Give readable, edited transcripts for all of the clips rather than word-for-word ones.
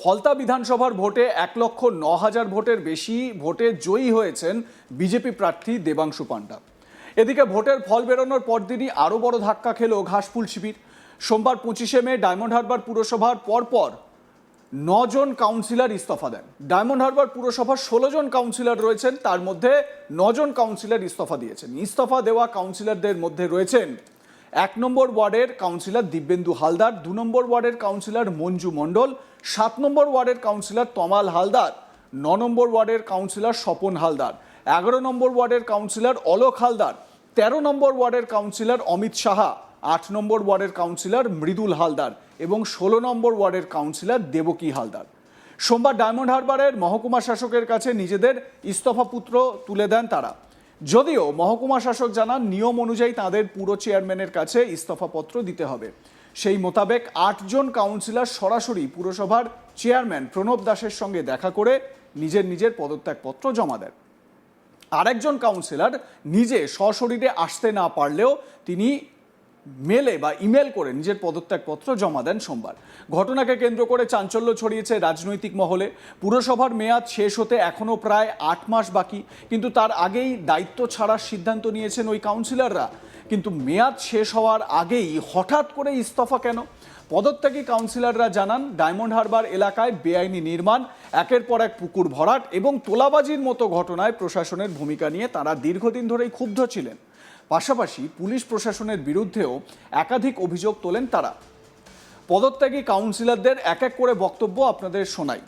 ফলতা বিধানসভার ভোটে 1,09,000 ভোটের বেশি ভোটে জয়ী হয়েছেন বিজেপি প্রার্থী দেবাংশু পাণ্ডা। এদিকে ভোটের ফল বেরোনোর পরদিনই আরও বড় ধাক্কা খেল ঘাসফুল শিবির। সোমবার 25শে মে ডায়মন্ড হারবার পুরসভার পরপর 9 জন কাউন্সিলর ইস্তফা দেন। ডায়মন্ড হারবার পুরসভার 16 জন কাউন্সিলর রয়েছেন, তার মধ্যে 9 জন কাউন্সিলর ইস্তফা দিয়েছেন। ইস্তফা দেওয়া কাউন্সিলরদের মধ্যে রয়েছেন 1 নম্বর ওয়ার্ডের কাউন্সিলর দিব্যেন্দু হালদার, 2 নম্বর ওয়ার্ডের কাউন্সিলর মঞ্জু মণ্ডল, 7 নম্বর ওয়ার্ডের কাউন্সিলর তমাল হালদার, 9 নম্বর ওয়ার্ডের কাউন্সিলর স্বপন হালদার, 11 নম্বর ওয়ার্ডের কাউন্সিলর অলোক হালদার, 13 নম্বর ওয়ার্ডের কাউন্সিলর অমিত সাহা, 8 নম্বর ওয়ার্ডের কাউন্সিলর মৃদুল হালদার এবং 16 নম্বর ওয়ার্ডের কাউন্সিলর দেবকী হালদার। সোমবার ডায়মন্ড হারবারের মহকুমা শাসকের কাছে নিজেদের ইস্তফাপত্র তুলে দেন তারা। যদিও মহকুমা শাসক জানান নিয়ম অনুযায়ী তাদের পুরো চেয়ারম্যানের কাছে ইস্তফাপত্র দিতে হবে। সেই মোতাবেক 8 জন কাউন্সিলর সরাসরি পুরসভার চেয়ারম্যান প্রণব দাসের সঙ্গে দেখা করে নিজের পদত্যাগপত্র জমা দেন। আরেকজন কাউন্সিলর নিজে সশরীরে আসতে না পারলেও তিনি মেলে বা ইমেল করে নিজের পদত্যাগপত্র জমা দেন সোমবার। ঘটনাকে কেন্দ্র করে চাঞ্চল্য ছড়িয়েছে রাজনৈতিক মহলে। পুরসভার মেয়াদ শেষ হতে এখনও প্রায় 8 মাস বাকি, কিন্তু তার আগেই দায়িত্ব ছাড়ার সিদ্ধান্ত নিয়েছেন ওই কাউন্সিলররা। কিন্তু মেয়াদ শেষ হওয়ার আগেই হঠাৎ করে ইস্তফা কেন? পদত্যাগী কাউন্সিলররা জানান, ডায়মন্ড হারবার এলাকায় বেআইনি নির্মাণ, একের পর এক পুকুর ভরাট এবং তোলাবাজির মতো ঘটনায় প্রশাসনের ভূমিকা নিয়ে তারা দীর্ঘদিন ধরেই ক্ষুব্ধ ছিলেন। পাশাপাশি পুলিশ প্রশাসনের বিরুদ্ধেও একাধিক অভিযোগ তোলেন তারা। পদত্যাগী কাউন্সিলরদের এক এক করে বক্তব্য আপনাদের শোনাই।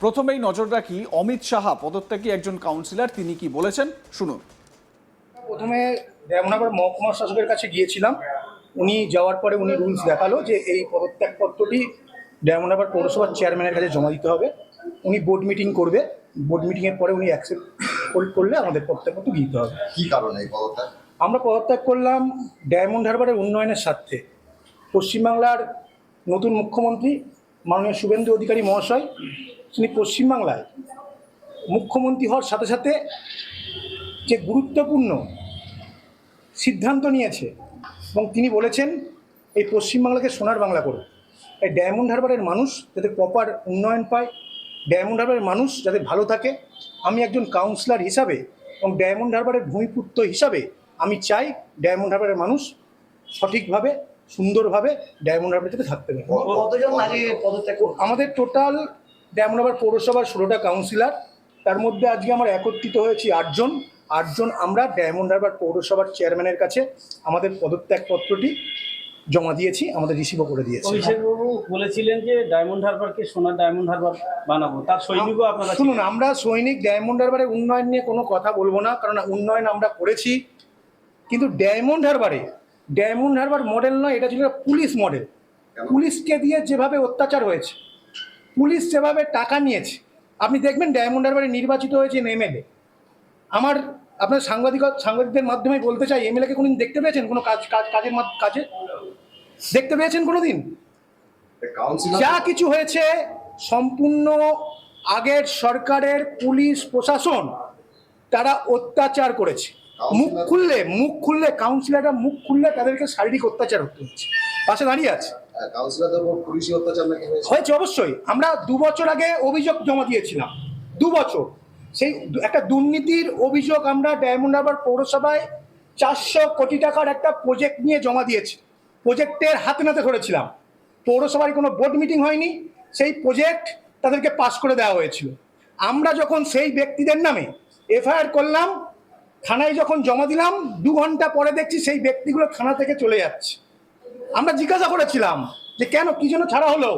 প্রথমেই নজর রাখি অমিত সাহা, পদত্যাগী একজন কাউন্সিলর, তিনি কি বলেছেন শুনুন। প্রথমে ডায়মন্ড হারবার মহকুমা শাসকের কাছে গিয়েছিলাম। উনি যাওয়ার পরে উনি রুলস দেখালো যে এই পদত্যাগপত্রটি ডায়মন্ড হারবার পৌরসভার চেয়ারম্যানের কাছে জমা দিতে হবে। উনি বোর্ড মিটিং করবে, বোর্ড মিটিংয়ের পরে উনি অ্যাকসেপ্ট করলে আমাদের পদত্যাগপত্র দিতে হবে। কী কারণে এই পদত্যাগ? আমরা পদত্যাগ করলাম ডায়মন্ড হারবারের উন্নয়নের স্বার্থে। পশ্চিমবাংলার নতুন মুখ্যমন্ত্রী মাননীয় শুভেন্দু অধিকারী মহাশয়, তিনি পশ্চিমবাংলায় মুখ্যমন্ত্রী হওয়ার সাথে সাথে যে গুরুত্বপূর্ণ সিদ্ধান্ত নিয়েছে এবং তিনি বলেছেন এই পশ্চিমবাংলাকে সোনার বাংলা করো। এই ডায়মন্ড হারবারের মানুষ যাতে প্রপার উন্নয়ন পায়, ডায়মন্ড হারবারের মানুষ যাতে ভালো থাকে, আমি একজন কাউন্সিলর হিসাবে এবং ডায়মন্ড হারবারের ভূমিপুত্র হিসাবে আমি চাই ডায়মন্ড হারবারের মানুষ সঠিকভাবে সুন্দরভাবে ডায়মন্ড হারবার যাতে থাকতে পারে। কতজন আগে পদত্যাগ? আমাদের টোটাল ডায়মন্ড হারবার পৌরসভার 16টা কাউন্সিলর, তার মধ্যে আজকে আমরা একত্রিত হয়েছি 8 জন আমরা ডায়মন্ড হারবার পৌরসভার চেয়ারম্যানের কাছে আমাদের পদত্যাগপত্রটি জমা দিয়েছি, আমাদের রিসিভও করে দিয়েছি। অভিষেকবাবু বলেছিলেন যে ডায়মন্ড হারবারকে সোনার ডায়মন্ড হারবার বানাবো, তার সৈনিকও আপনারা শুনুন, আমরা সৈনিক ডায়মন্ড হারবারের উন্নয়ন নিয়ে কোনো কথা বলবো না, কারণ উন্নয়ন আমরা করেছি, কিন্তু ডায়মন্ড হারবার মডেল নয়, এটা ছিল পুলিশ মডেল। পুলিশকে দিয়ে যেভাবে অত্যাচার হয়েছে, পুলিশ যেভাবে টাকা নিয়েছে, আপনি দেখবেন ডায়মন্ড হারবারে নির্বাচিত হয়েছে এমএলএ। আপনার সাংবাদিকদের মাধ্যমে বলতে চাই, এমএলএকে কোনোদিন দেখতে পেয়েছেন কোনো কাজে দেখতে পেয়েছেন কোনোদিন? যা কিছু হয়েছে সম্পূর্ণ আগের সরকারের পুলিশ প্রশাসন, তারা অত্যাচার করেছে। মুখ খুললে কাউন্সিলররা মুখ খুললে তাদেরকে শারীরিক অত্যাচার হতে হচ্ছে। পাশে দাঁড়িয়ে আছে হয়েছে, অবশ্যই। আমরা 2 বছর আগে অভিযোগ জমা দিয়েছিলাম, 2 বছর। সেই একটা দুর্নীতির অভিযোগ আমরা ডায়মন্ড হারবার পৌরসভায় 400 কোটি টাকার একটা প্রজেক্ট নিয়ে জমা দিয়েছি। প্রজেক্টের হাতে নাতে ধরেছিলাম, পৌরসভায় কোনো বোর্ড মিটিং হয়নি, সেই প্রজেক্ট তাদেরকে পাস করে দেওয়া হয়েছিল। আমরা যখন সেই ব্যক্তিদের নামে এফআইআর করলাম, থানায় যখন জমা দিলাম, 2 ঘন্টা পরে দেখছি সেই ব্যক্তিগুলো থানা থেকে চলে যাচ্ছে। আমরা জিজ্ঞাসা করেছিলাম যে কেন, কি জন্য ছাড়া হলো,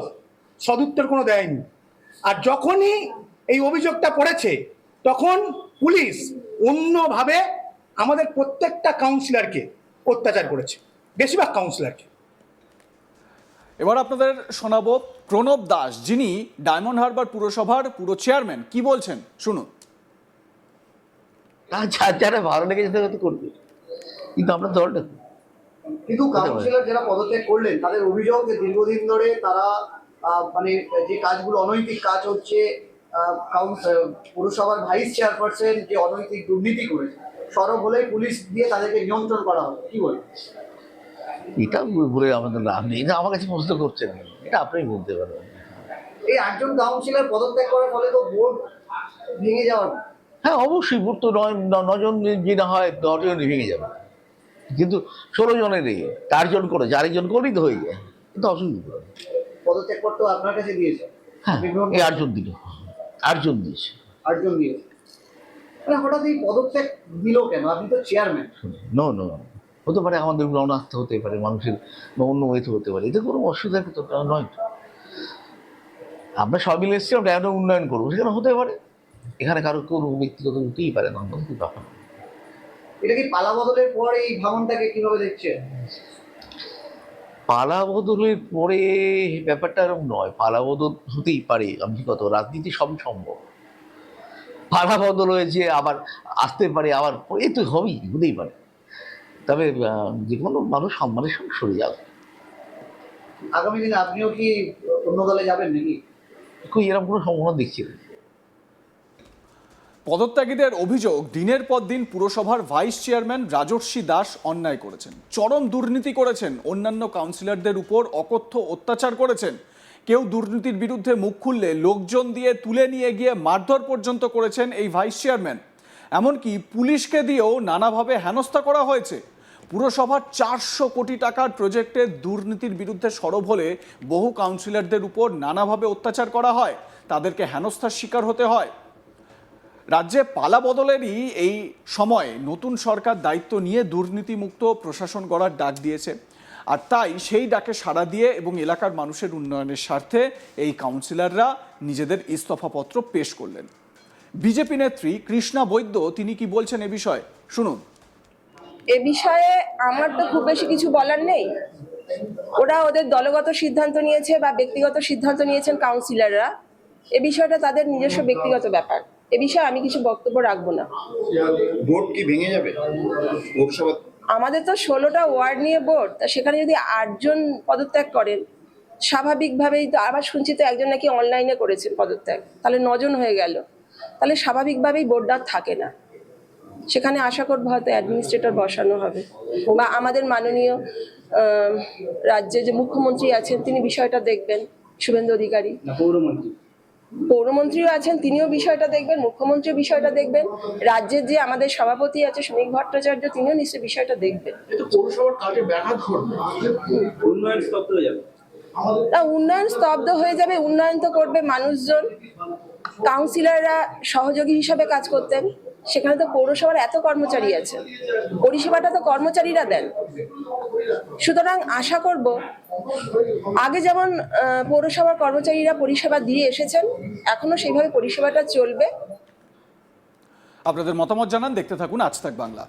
সদুত্তর কোনো দেয়নি। আর যখনই এই অভিযোগটা পড়েছে, তখন পুলিশ অন্যভাবে আমাদের প্রত্যেকটা কাউন্সিলরকে অত্যাচার করেছে, বেশিরভাগ কাউন্সিলরকে। এবার আপনাদের শোনাবো প্রণব দাস, যিনি ডায়মন্ড হারবার পুরসভার পুরো চেয়ারম্যান, কি বলছেন শুনুন। যারা ভালো লেগেছে তারা তো করবে, কিন্তু আমরা দলটা কিন্তু কাউন্সিলর যারা পদত্যাগ করলেন তাদের অভিযোগ যে দীর্ঘদিন ধরে তারা মানে যে কাজগুলো অনৈতিক কাজ হচ্ছে, পুরসভার ভাইস চেয়ারপারসন যে অনৈতিক দুর্নীতি করেছে, সরব হলে পুলিশ দিয়ে তাদেরকে নিয়ন্ত্রণ করা হবে, কি বলবেন? এটা বলে আমাদের লাভ নেই, এটা আমার কাছে প্রশ্ন করছেন, এটা আপনি বলতে পারবেন। এই 8জন কাউন্সিলর পদত্যাগ করার ফলে তো বোর্ড ভেঙে যাওয়ার। হ্যাঁ অবশ্যই ভোট তো 9 জন যে না হয় 10 জনই ভেঙে যাবে, কিন্তু 16 জনের 4 জন করে 4 জন করেই তো হয়ে যায়, কিন্তু অসুবিধা নেই। পদত্যাগ করতে আপনার কাছে দিয়েছে? হ্যাঁ এই 8 জন দিল, 8 জন দিয়েছে। 8জন দিয়েছে, মানে হঠাৎ এই পদত্যাগ দিল কেন? আপনি তো চেয়ারম্যান। নো নো, হতে পারে আমাদের অনাস্থা হতে পারে মানুষের, বা অন্য ওয়েতে হতে পারে, এতে কোনো অসুবিধার তো নয়। আমরা সব মিলে এসেছি, আমরা একটা উন্নয়ন করবো, সেখানে হতে পারে, এখানে কারো কোনো ব্যক্তিগত হতেই পারে না, কোনো ব্যাপার না। এটা কি পালা বদলের পর এই ভাঙনটাকে কিভাবে দেখছেন? পালা বদলের পরে ব্যাপারটা এরকম নয়, পালা বদল হতেই পারে, আমি কত রাজনীতি সবই সম্ভব। পালা বদল হয়েছে, আবার আসতে পারে, আবার এ তো হবেই, হতেই পারে, তবে যে কোনো মানুষ সম্মানের সঙ্গে সরে যাবে। আগামী দিনে আপনিও কি অন্য দলে যাবেন নাকি? এরকম কোনো সম্ভাবনা দেখছি না। পদত্যাগীদের অভিযোগ, দিনের পর দিন পুরসভার ভাইস চেয়ারম্যান রাজর্ষি দাস অন্যায় করেছেন, চরম দুর্নীতি করেছেন, অন্যান্য কাউন্সিলরদের উপর অকথ্য অত্যাচার করেছেন। কেউ দুর্নীতির বিরুদ্ধে মুখ খুললে লোকজন দিয়ে তুলে নিয়ে গিয়ে মারধর পর্যন্ত করেছেন এই ভাইস চেয়ারম্যান। এমনকি পুলিশকে দিয়েও নানাভাবে হেনস্থা করা হয়েছে। পুরসভার 400 কোটি টাকার প্রজেক্টের দুর্নীতির বিরুদ্ধে সরব হলে বহু কাউন্সিলরদের উপর নানাভাবে অত্যাচার করা হয়, তাদেরকে হেনস্থার শিকার হতে হয়। রাজ্যে পালা বদলেরই এই সময়ে নতুন সরকার দায়িত্ব নিয়ে দুর্নীতিমুক্ত প্রশাসন গড়ার ডাক দিয়েছে, আর তাই সেই ডাকে সাড়া দিয়ে এবং এলাকার মানুষের উন্নয়নের স্বার্থে এই কাউন্সিলররা নিজেদের ইস্তফাপত্র পেশ করলেন। বিজেপি নেত্রী কৃষ্ণা বৈদ্য তিনি কি বলছেন এ বিষয়ে শুনুন। এ বিষয়ে আমার তো খুব বেশি কিছু বলার নেই। ওরা ওদের দলগত সিদ্ধান্ত নিয়েছে বা ব্যক্তিগত সিদ্ধান্ত নিয়েছেন কাউন্সিলররা, এ বিষয়টা তাদের নিজস্ব ব্যক্তিগত ব্যাপার, এ বিষয়ে আমি কিছু বক্তব্য রাখবো না। বোর্ড কি ভেঙে যাবে পৌরসভা? আমাদের তো 16টা ওয়ার্ড নিয়ে বোর্ড, তা সেখানে যদি 8জন পদত্যাগ করেন, স্বাভাবিকভাবেই তো, আবার শুনছি তো একজন নাকি অনলাইনে করেছেন পদত্যাগ, তাহলে 9জন হয়ে গেল, তাহলে স্বাভাবিকভাবেই বোর্ডটা থাকে না। সেখানে আশা করবো হয়তো অ্যাডমিনিস্ট্রেটর বসানো হবে, বা আমাদের মাননীয় রাজ্যে যে মুখ্যমন্ত্রী আছেন তিনি বিষয়টা দেখবেন, শুভেন্দু অধিকারী। পৌরমন্ত্রীও আছেন, তিনিও বিষয়টা দেখবেন, মুখ্যমন্ত্রীও বিষয়টা দেখবেন, রাজ্যের যে আমাদের সভাপতি আছে শ্রমিক ভট্টাচার্য তিনিও নিশ্চয়ই বিষয়টা দেখবেন। পৌরসভার কাজে ব্যাঘাত ঘটবে, উন্নয়ন স্তব্ধ হয়ে যাবে। তা উন্নয়ন স্তব্ধ হয়ে যাবে, উন্নয়ন তো করবে মানুষজন। কাউন্সিলররা সহযোগী হিসাবে কাজ করতেন, সেখানে তো পৌরসভার এত কর্মচারী আছে, পরিষেবাটা তো কর্মচারীরা দেন। সুতরাং আশা করব আগে যেমন পৌরসভার কর্মচারীরা পরিষেবা দিয়ে এসেছেন, এখনো সেইভাবে পরিষেবাটা চলবে। আপনাদের মতামত জানান, দেখতে থাকুন আজ তাক বাংলা।